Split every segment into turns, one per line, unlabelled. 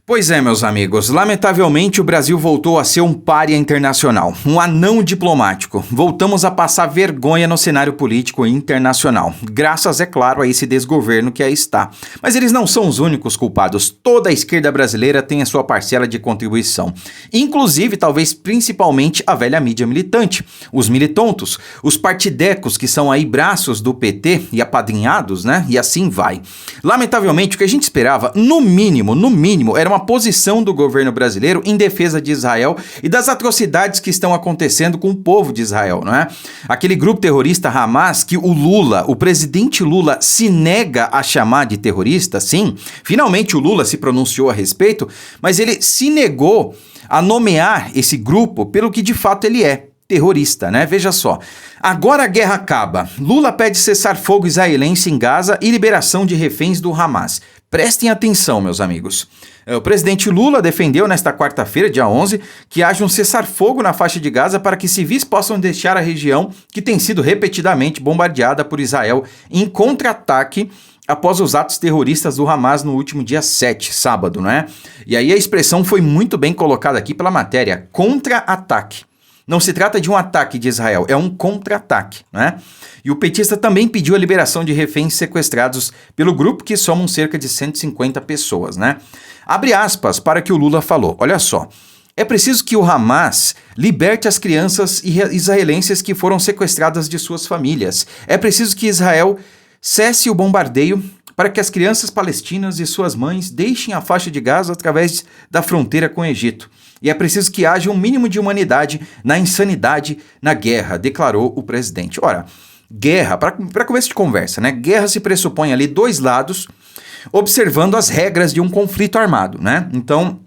Pois é, meus amigos, lamentavelmente o Brasil voltou a ser um pária internacional, um anão diplomático. Voltamos a passar vergonha no cenário político internacional, graças, é claro, a esse desgoverno que aí está. Mas eles não são os únicos culpados, toda a esquerda brasileira tem a sua parcela de contribuição. Inclusive, talvez principalmente a velha mídia militante, os militontos, os partidecos que são aí braços do PT e apadrinhados, né? E assim vai. Lamentavelmente, o que a gente esperava, no mínimo, era uma posição do governo brasileiro em defesa de Israel e das atrocidades que estão acontecendo com o povo de Israel, não é? Aquele grupo terrorista Hamas que o presidente Lula se nega a chamar de terrorista, sim, finalmente o Lula se pronunciou a respeito, mas ele se negou a nomear esse grupo pelo que de fato ele é. Terrorista, né? Veja só. Agora a guerra acaba. Lula pede cessar-fogo israelense em Gaza e liberação de reféns do Hamas. Prestem atenção, meus amigos. O presidente Lula defendeu nesta quarta-feira, dia 11, que haja um cessar-fogo na faixa de Gaza para que civis possam deixar a região que tem sido repetidamente bombardeada por Israel em contra-ataque após os atos terroristas do Hamas no último dia 7, sábado, não é? E aí a expressão foi muito bem colocada aqui pela matéria, contra-ataque. Não se trata de um ataque de Israel, é um contra-ataque, né? E o petista também pediu a liberação de reféns sequestrados pelo grupo, que somam cerca de 150 pessoas, né? Abre aspas para que o Lula falou, olha só. É preciso que o Hamas liberte as crianças israelenses que foram sequestradas de suas famílias. É preciso que Israel cesse o bombardeio para que as crianças palestinas e suas mães deixem a faixa de Gaza através da fronteira com o Egito. E é preciso que haja um mínimo de humanidade na insanidade, na guerra, declarou o presidente. Ora, guerra, para começo de conversa, né? Guerra se pressupõe ali dois lados observando as regras de um conflito armado, né? Então,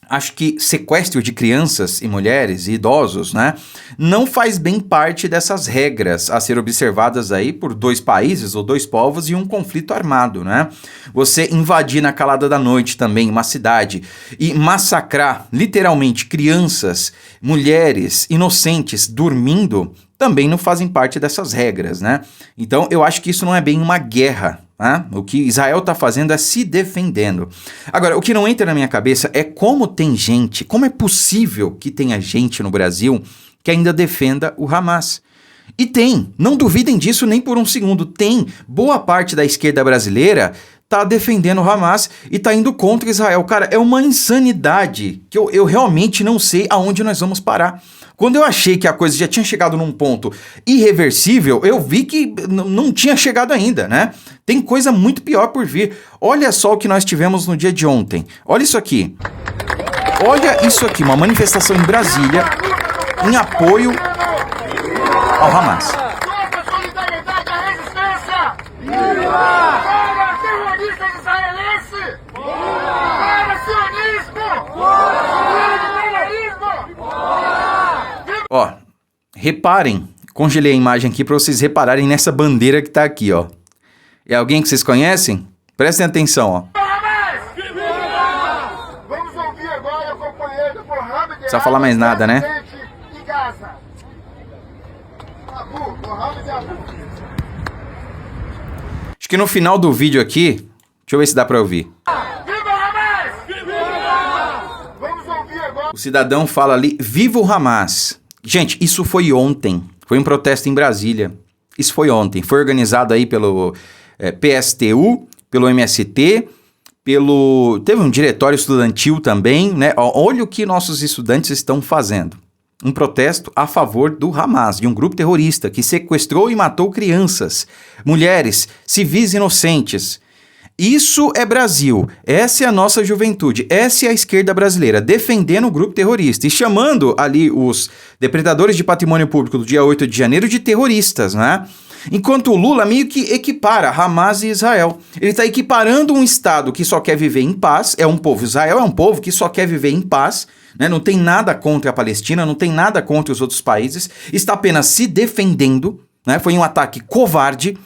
acho que sequestro de crianças e mulheres e idosos, né, não faz bem parte dessas regras a ser observadas aí por dois países ou dois povos e um conflito armado, né? Você invadir na calada da noite também uma cidade e massacrar literalmente crianças, mulheres, inocentes dormindo também não fazem parte dessas regras, né? Então eu acho que isso não é bem uma guerra. O que Israel está fazendo é se defendendo. Agora, o que não entra na minha cabeça é como é possível que tenha gente no Brasil que ainda defenda o Hamas. E tem, não duvidem disso nem por um segundo, tem. Boa parte da esquerda brasileira tá defendendo o Hamas e tá indo contra Israel. Cara, é uma insanidade que eu realmente não sei aonde nós vamos parar. Quando eu achei que a coisa já tinha chegado num ponto irreversível, eu vi que não tinha chegado ainda, né? Tem coisa muito pior por vir. Olha só o que nós tivemos no dia de ontem. Olha isso aqui. Olha isso aqui, uma manifestação em Brasília em apoio ao Hamas. Ó, reparem, congelei a imagem aqui para vocês repararem nessa bandeira que tá aqui, ó. É alguém que vocês conhecem? Prestem atenção, ó.
Vamos ouvir agora o companheiro Mohamed.
Não precisa falar mais nada, né? Acho que no final do vídeo aqui, deixa eu ver se dá para ouvir. O cidadão fala ali, viva o Hamas. Gente, isso foi ontem. Foi um protesto em Brasília. Isso foi ontem. Foi organizado aí pelo PSTU, pelo MST, teve um diretório estudantil também, né? Olha o que nossos estudantes estão fazendo. Um protesto a favor do Hamas, de um grupo terrorista que sequestrou e matou crianças, mulheres, civis inocentes. Isso é Brasil, essa é a nossa juventude, essa é a esquerda brasileira, defendendo o grupo terrorista e chamando ali os depredadores de patrimônio público do dia 8 de janeiro de terroristas, né? Enquanto o Lula meio que equipara Hamas e Israel. Ele está equiparando um Estado que só quer viver em paz, é um povo, Israel é um povo que só quer viver em paz, né? Não tem nada contra a Palestina, não tem nada contra os outros países, está apenas se defendendo, né? Foi um ataque covarde.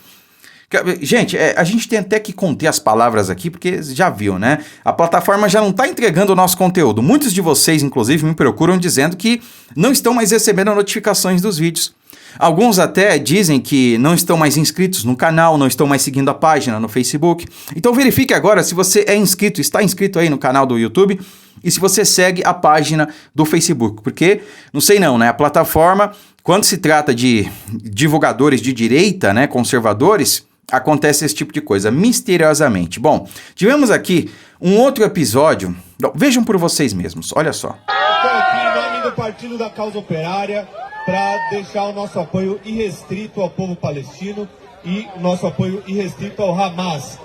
Gente, a gente tem até que conter as palavras aqui, porque já viu, né? A plataforma já não está entregando o nosso conteúdo. Muitos de vocês, inclusive, me procuram dizendo que não estão mais recebendo notificações dos vídeos. Alguns até dizem que não estão mais inscritos no canal, não estão mais seguindo a página no Facebook. Então verifique agora se você é inscrito, está inscrito aí no canal do YouTube e se você segue a página do Facebook. Porque, não sei não, né? A plataforma, quando se trata de divulgadores de direita, né, conservadores, acontece esse tipo de coisa, misteriosamente. Bom, tivemos aqui um outro episódio, vejam por vocês mesmos, olha só.
Estou aqui em nome do Partido da Causa Operária para deixar o nosso apoio irrestrito ao povo palestino e o nosso apoio irrestrito ao Hamas.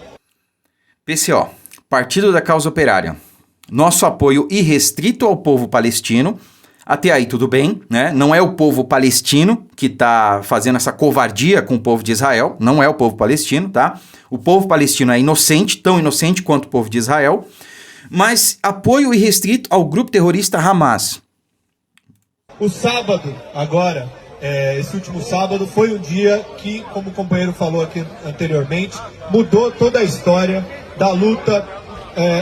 PCO, Partido da Causa Operária, nosso apoio irrestrito ao povo palestino. Até aí tudo bem, né? Não é o povo palestino que está fazendo essa covardia com o povo de Israel, não é o povo palestino, tá? O povo palestino é inocente, tão inocente quanto o povo de Israel, mas apoio irrestrito ao grupo terrorista Hamas.
O sábado, agora, esse último sábado, foi um dia que, como o companheiro falou aqui anteriormente, mudou toda a história da luta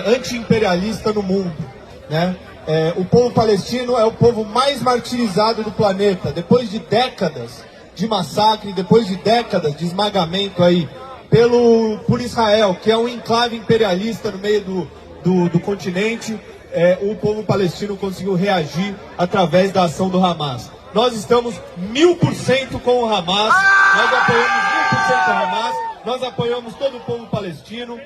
anti-imperialista no mundo, né? O povo palestino é o povo mais martirizado do planeta. Depois de décadas de massacre, depois de décadas de esmagamento aí por Israel, que é um enclave imperialista no meio do continente, o povo palestino conseguiu reagir através da ação do Hamas. Nós estamos 1000% com o Hamas, nós apoiamos 1000% o Hamas, nós apoiamos todo o povo palestino.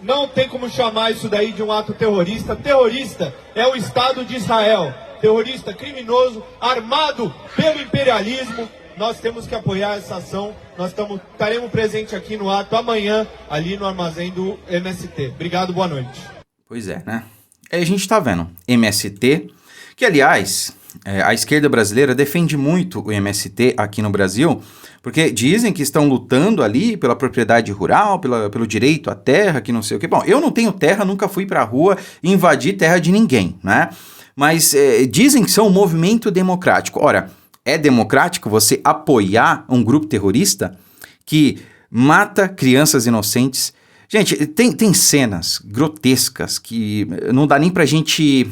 Não tem como chamar isso daí de um ato terrorista. Terrorista é o Estado de Israel. Terrorista criminoso, armado pelo imperialismo. Nós temos que apoiar essa ação. Nós estaremos presentes aqui no ato amanhã, ali no armazém do MST. Obrigado, boa noite.
Pois é, né? Aí a gente tá vendo MST, que aliás, a esquerda brasileira defende muito o MST aqui no Brasil, porque dizem que estão lutando ali pela propriedade rural, pelo direito à terra, que não sei o quê. Bom, eu não tenho terra, nunca fui pra rua invadir terra de ninguém, né? Mas dizem que são um movimento democrático. Ora, é democrático você apoiar um grupo terrorista que mata crianças inocentes? Gente, tem cenas grotescas que não dá nem pra gente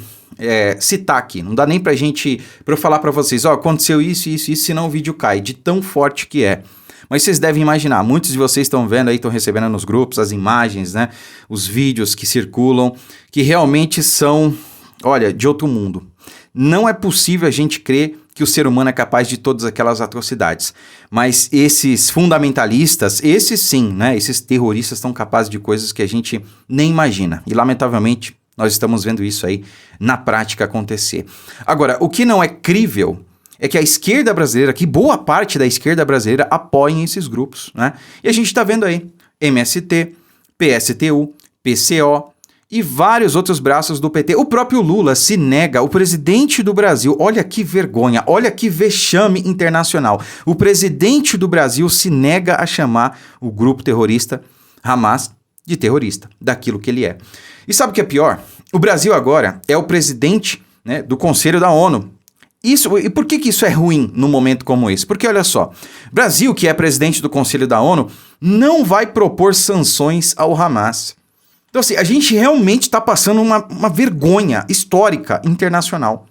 citar aqui, não dá nem pra eu falar pra vocês, aconteceu isso, senão o vídeo cai, de tão forte que é. Mas vocês devem imaginar, muitos de vocês estão vendo aí, estão recebendo nos grupos as imagens, né, os vídeos que circulam, que realmente são, olha, de outro mundo. Não é possível a gente crer que o ser humano é capaz de todas aquelas atrocidades. Mas esses fundamentalistas, esses sim, né, esses terroristas estão capazes de coisas que a gente nem imagina. E lamentavelmente nós estamos vendo isso aí na prática acontecer. Agora, o que não é crível é que a esquerda brasileira, que boa parte da esquerda brasileira apoiem esses grupos, né? E a gente está vendo aí MST, PSTU, PCO e vários outros braços do PT. O próprio Lula se nega, o presidente do Brasil, olha que vergonha, olha que vexame internacional. O presidente do Brasil se nega a chamar o grupo terrorista Hamas de terrorista, daquilo que ele é. E sabe o que é pior? O Brasil agora é o presidente, né, do Conselho da ONU. E por que isso é ruim num momento como esse? Porque olha só, Brasil, que é presidente do Conselho da ONU, não vai propor sanções ao Hamas. Então assim, a gente realmente está passando uma vergonha histórica internacional.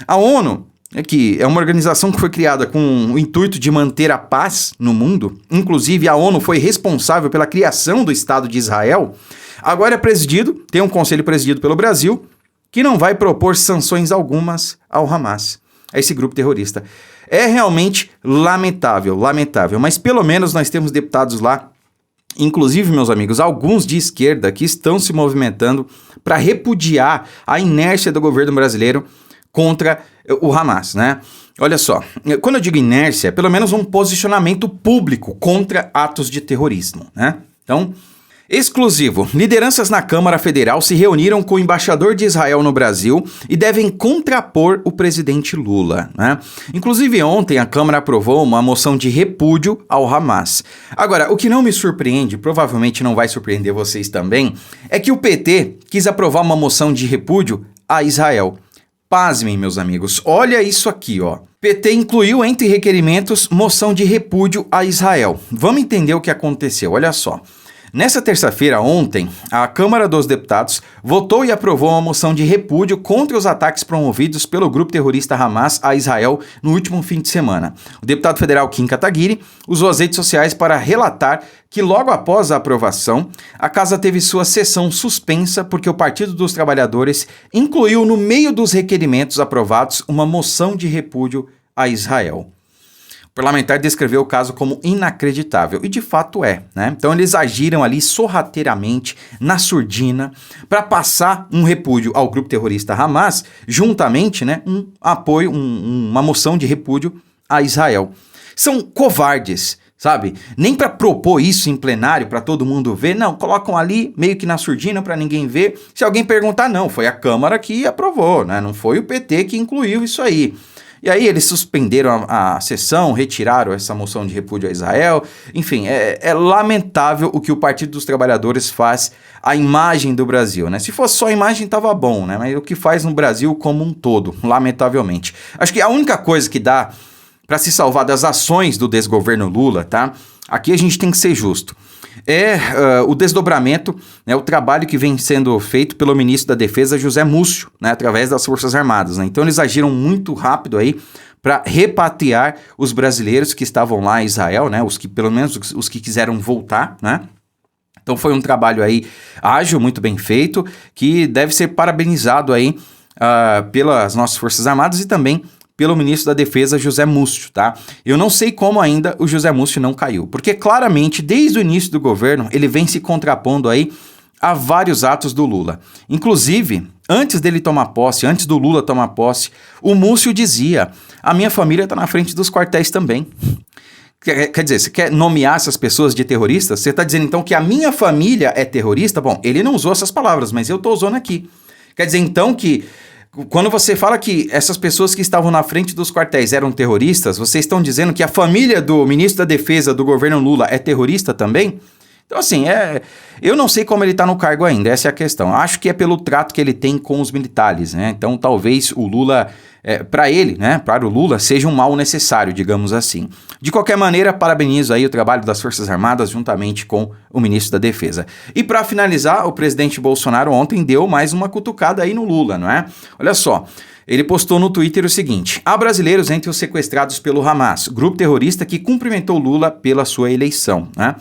A ONU, que é uma organização que foi criada com o intuito de manter a paz no mundo, inclusive a ONU foi responsável pela criação do Estado de Israel, agora tem um conselho presidido pelo Brasil, que não vai propor sanções algumas ao Hamas, a esse grupo terrorista. É realmente lamentável, mas pelo menos nós temos deputados lá, inclusive, meus amigos, alguns de esquerda que estão se movimentando para repudiar a inércia do governo brasileiro contra o Hamas, né? Olha só, quando eu digo inércia, é pelo menos um posicionamento público contra atos de terrorismo, né? Então, exclusivo, lideranças na Câmara Federal se reuniram com o embaixador de Israel no Brasil e devem contrapor o presidente Lula, né? Inclusive ontem a Câmara aprovou uma moção de repúdio ao Hamas. Agora, o que não me surpreende, provavelmente não vai surpreender vocês também, é que o PT quis aprovar uma moção de repúdio a Israel. Pasmem, meus amigos, olha isso aqui, ó. PT incluiu entre requerimentos moção de repúdio a Israel. Vamos entender o que aconteceu, olha só. Nessa terça-feira, ontem, a Câmara dos Deputados votou e aprovou uma moção de repúdio contra os ataques promovidos pelo grupo terrorista Hamas a Israel no último fim de semana. O deputado federal Kim Kataguiri usou as redes sociais para relatar que logo após a aprovação, a casa teve sua sessão suspensa porque o Partido dos Trabalhadores incluiu no meio dos requerimentos aprovados uma moção de repúdio a Israel. O parlamentar descreveu o caso como inacreditável, e de fato é, né? Então eles agiram ali sorrateiramente, na surdina, para passar um repúdio ao grupo terrorista Hamas, juntamente, né, um apoio, uma moção de repúdio a Israel. São covardes, sabe? Nem para propor isso em plenário, para todo mundo ver, não, colocam ali meio que na surdina para ninguém ver. Se alguém perguntar, não, foi a Câmara que aprovou, né? Não foi o PT que incluiu isso aí. E aí eles suspenderam a sessão, retiraram essa moção de repúdio a Israel. Enfim, é lamentável o que o Partido dos Trabalhadores faz à imagem do Brasil, né? Se fosse só a imagem, tava bom, né? Mas o que faz no Brasil como um todo, lamentavelmente. Acho que a única coisa que dá para se salvar das ações do desgoverno Lula, tá? Aqui a gente tem que ser justo. O desdobramento, né, o trabalho que vem sendo feito pelo ministro da Defesa, José Múcio, né, através das Forças Armadas, né? Então eles agiram muito rápido aí para repatriar os brasileiros que estavam lá em Israel, né, pelo menos os que quiseram voltar, né? Então foi um trabalho aí ágil, muito bem feito, que deve ser parabenizado aí pelas nossas Forças Armadas e também pelo ministro da Defesa, José Múcio, tá? Eu não sei como ainda o José Múcio não caiu, porque claramente, desde o início do governo, ele vem se contrapondo aí a vários atos do Lula. Inclusive, antes dele tomar posse, antes do Lula tomar posse, o Múcio dizia, a minha família está na frente dos quartéis também. Quer dizer, você quer nomear essas pessoas de terroristas? Você está dizendo então que a minha família é terrorista? Bom, ele não usou essas palavras, mas eu estou usando aqui. Quer dizer então que quando você fala que essas pessoas que estavam na frente dos quartéis eram terroristas, vocês estão dizendo que a família do ministro da Defesa do governo Lula é terrorista também? Então, assim, eu não sei como ele está no cargo ainda, essa é a questão. Acho que é pelo trato que ele tem com os militares, né? Então, talvez o Lula, para ele, né, para o Lula, seja um mal necessário, digamos assim. De qualquer maneira, parabenizo aí o trabalho das Forças Armadas juntamente com o ministro da Defesa. E para finalizar, o presidente Bolsonaro ontem deu mais uma cutucada aí no Lula, não é? Olha só. Ele postou no Twitter o seguinte: há brasileiros entre os sequestrados pelo Hamas, grupo terrorista que cumprimentou Lula pela sua eleição, né?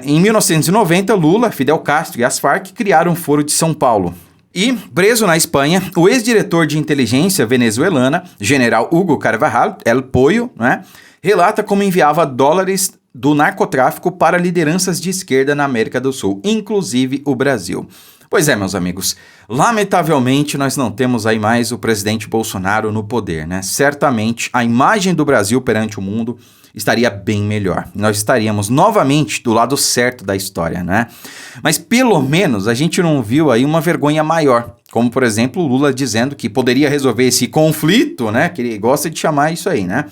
Em 1990, Lula, Fidel Castro e as Farc criaram o Foro de São Paulo. E, preso na Espanha, o ex-diretor de inteligência venezuelana, general Hugo Carvajal, El Pollo, né, relata como enviava dólares do narcotráfico para lideranças de esquerda na América do Sul, inclusive o Brasil. Pois é, meus amigos, lamentavelmente nós não temos aí mais o presidente Bolsonaro no poder, né? Certamente a imagem do Brasil perante o mundo estaria bem melhor. Nós estaríamos novamente do lado certo da história, né? Mas pelo menos a gente não viu aí uma vergonha maior, como por exemplo o Lula dizendo que poderia resolver esse conflito, né? Que ele gosta de chamar isso aí, né?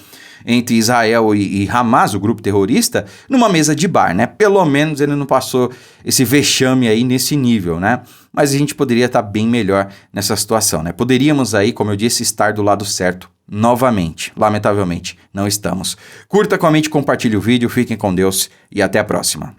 Entre Israel e Hamas, o grupo terrorista, numa mesa de bar, né? Pelo menos ele não passou esse vexame aí nesse nível, né? Mas a gente poderia estar bem melhor nessa situação, né? Poderíamos aí, como eu disse, estar do lado certo novamente. Lamentavelmente, não estamos. Curta, comente, compartilhe o vídeo, fiquem com Deus e até a próxima.